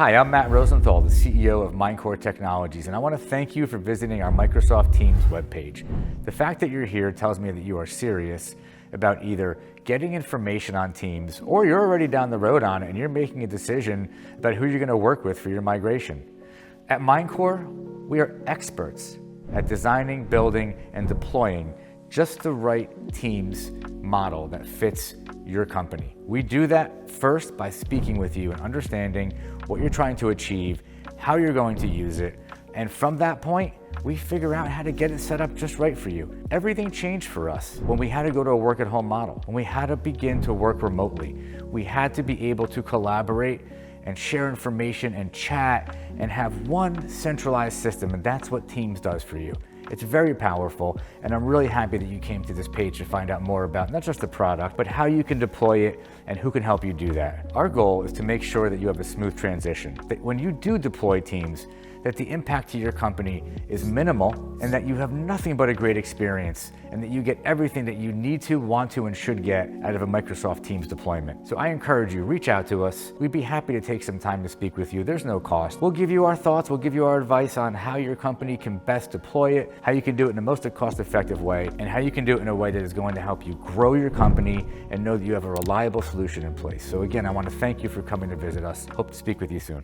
Hi, I'm Matt Rosenthal, the CEO of Minecore Technologies, and I want to thank you for visiting our Microsoft Teams webpage. The fact that you're here tells me that you are serious about either getting information on Teams or you're already down the road on it and you're making a decision about who you're going to work with for your migration. At Minecore, we are experts at designing, building, and deploying just the right Teams model that fits your company. We do that first by speaking with you and understanding what you're trying to achieve, how you're going to use it, and from that point, we figure out how to get it set up just right for you. Everything changed for us when we had to go to a work-at-home model, when we had to begin to work remotely. We had to be able to collaborate and share information and chat and have one centralized system, and that's what Teams does for you. It's very powerful, and I'm really happy that you came to this page to find out more about not just the product, but how you can deploy it and who can help you do that. Our goal is to make sure that you have a smooth transition, that when you do deploy Teams, that the impact to your company is minimal and that you have nothing but a great experience and that you get everything that you need to, want to, and should get out of a Microsoft Teams deployment. So I encourage you, reach out to us. We'd be happy to take some time to speak with you. There's no cost. We'll give you our thoughts. We'll give you our advice on how your company can best deploy it, how you can do it in the most cost-effective way, and how you can do it in a way that is going to help you grow your company and know that you have a reliable solution in place. So again, I want to thank you for coming to visit us. Hope to speak with you soon.